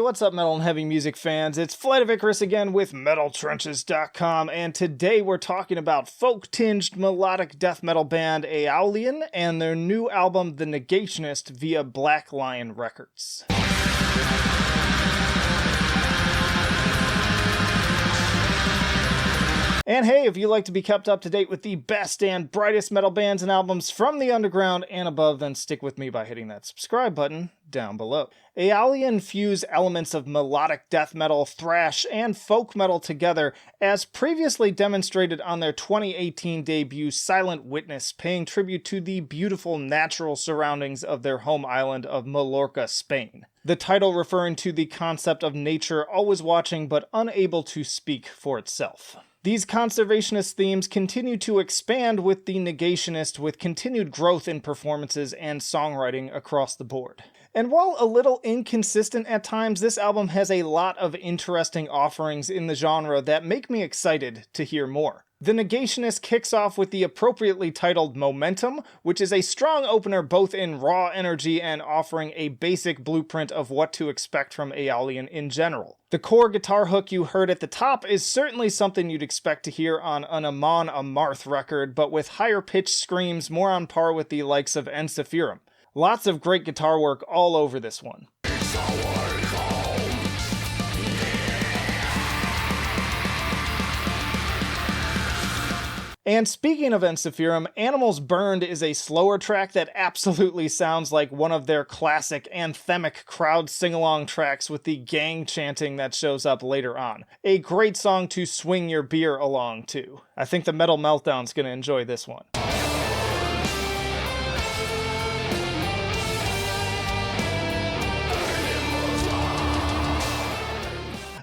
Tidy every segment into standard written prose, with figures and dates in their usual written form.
what's up metal and heavy music fans? It's Flight of Icarus again with MetalTrenches.com, and today we're talking about folk-tinged melodic death metal band Aeolian and their new album The Negationist via Black Lion Records. And hey, if you like to be kept up to date with the best and brightest metal bands and albums from the underground and above, then stick with me by hitting that subscribe button down below. Aeolian fuse elements of melodic death metal, thrash, and folk metal together, as previously demonstrated on their 2018 debut Silent Witness, paying tribute to the beautiful natural surroundings of their home island of Mallorca, Spain. The title referring to the concept of nature always watching but unable to speak for itself. These conservationist themes continue to expand with The Negationist, with continued growth in performances and songwriting across the board. And while a little inconsistent at times, this album has a lot of interesting offerings in the genre that make me excited to hear more. The Negationist kicks off with the appropriately titled Momentum, which is a strong opener both in raw energy and offering a basic blueprint of what to expect from Aeolian in general. The core guitar hook you heard at the top is certainly something you'd expect to hear on an Amon Amarth record, but with higher pitched screams more on par with the likes of Ensiferum. Lots of great guitar work all over this one. And speaking of Ensiferum, Animals Burned is a slower track that absolutely sounds like one of their classic anthemic crowd sing-along tracks with the gang chanting that shows up later on. A great song to swing your beer along to. I think the Metal Meltdown's gonna enjoy this one.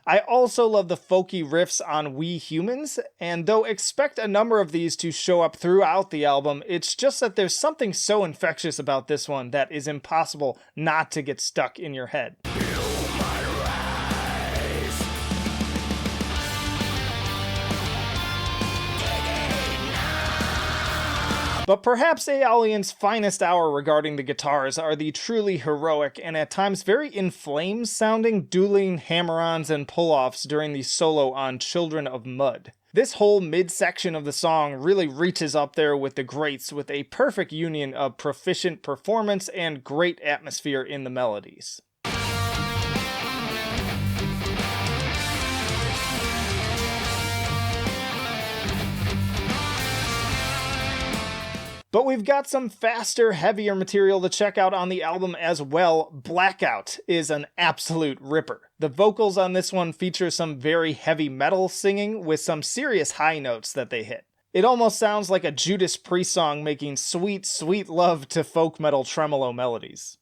I also love the folky riffs on We Humans, and though expect a number of these to show up throughout the album, it's just that there's something so infectious about this one that is impossible not to get stuck in your head. But perhaps Aeolian's finest hour regarding the guitars are the truly heroic and at times very inflamed sounding dueling hammer-ons and pull-offs during the solo on Children of Mud. This whole mid-section of the song really reaches up there with the greats with a perfect union of proficient performance and great atmosphere in the melodies. But we've got some faster, heavier material to check out on the album as well. Blackout is an absolute ripper. The vocals on this one feature some very heavy metal singing with some serious high notes that they hit. It almost sounds like a Judas Priest song making sweet, sweet love to folk metal tremolo melodies.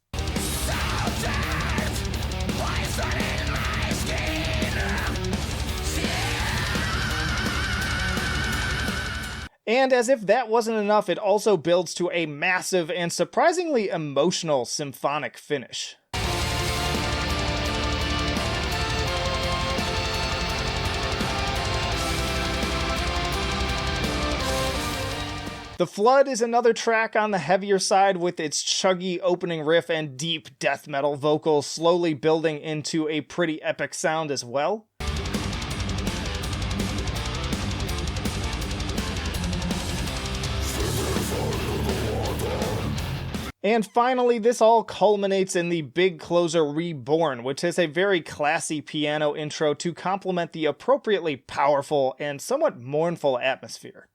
And as if that wasn't enough, it also builds to a massive and surprisingly emotional symphonic finish. The Flood is another track on the heavier side with its chuggy opening riff and deep death metal vocals slowly building into a pretty epic sound as well. And finally, this all culminates in the big closer Reborn, which has a very classy piano intro to complement the appropriately powerful and somewhat mournful atmosphere.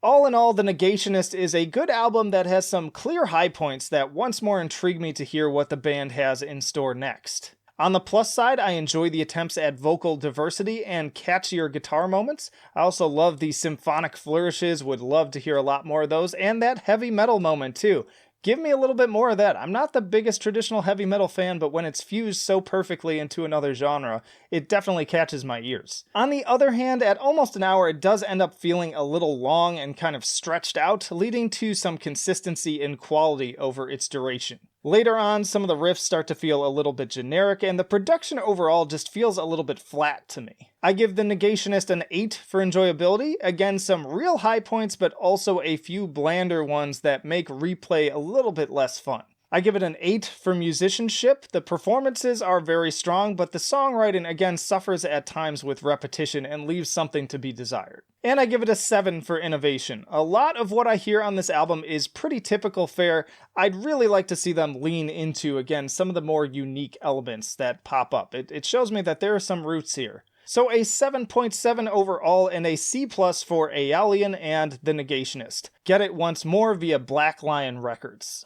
All in all, The Negationist is a good album that has some clear high points that once more intrigue me to hear what the band has in store next. On the plus side, I enjoy the attempts at vocal diversity and catchier guitar moments. I also love the symphonic flourishes, would love to hear a lot more of those, and that heavy metal moment too. Give me a little bit more of that. I'm not the biggest traditional heavy metal fan, but when it's fused so perfectly into another genre, it definitely catches my ears. On the other hand, at almost an hour, it does end up feeling a little long and kind of stretched out, leading to some consistency in quality over its duration. Later on, some of the riffs start to feel a little bit generic, and the production overall just feels a little bit flat to me. I give the Negationist an 8 for enjoyability. Again, some real high points, but also a few blander ones that make replay a little bit less fun. I give it an 8 for musicianship. The performances are very strong, but the songwriting again suffers at times with repetition and leaves something to be desired. And I give it a 7 for innovation. A lot of what I hear on this album is pretty typical fare. I'd really like to see them lean into, again, some of the more unique elements that pop up. It shows me that there are some roots here. So a 7.7 overall and a C+ for Aeolian and the Negationist. Get it once more via Black Lion Records.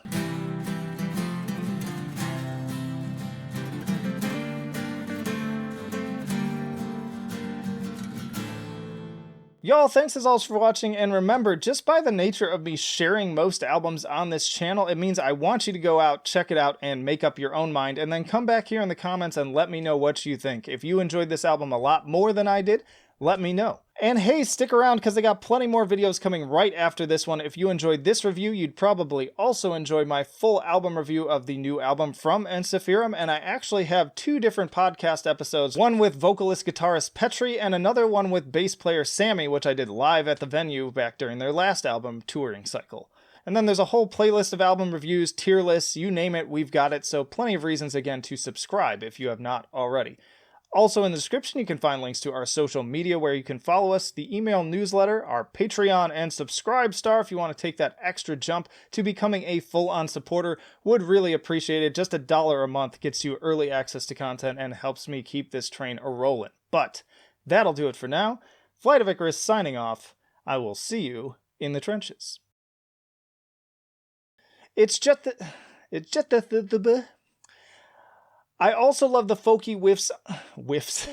Y'all, thanks as always for watching, and remember, just by the nature of me sharing most albums on this channel, it means I want you to go out, check it out, and make up your own mind, and then come back here in the comments and let me know what you think. If you enjoyed this album a lot more than I did, let me know. And hey, stick around because I got plenty more videos coming right after this one. If you enjoyed this review, you'd probably also enjoy my full album review of the new album from Ensiferum, and I actually have 2 different podcast episodes, one with vocalist guitarist Petri and another one with bass player Sammy, which I did live at the venue back during their last album touring cycle. And then there's a whole playlist of album reviews, tier lists, you name it, we've got it, so plenty of reasons again to subscribe if you have not already. Also in the description you can find links to our social media where you can follow us, the email newsletter, our Patreon, and Subscribe Star if you want to take that extra jump to becoming a full-on supporter. Would really appreciate it. Just $1 a month gets you early access to content and helps me keep this train a-rolling. But that'll do it for now. Flight of Icarus signing off. I will see you in the trenches. I also love the folky whiffs.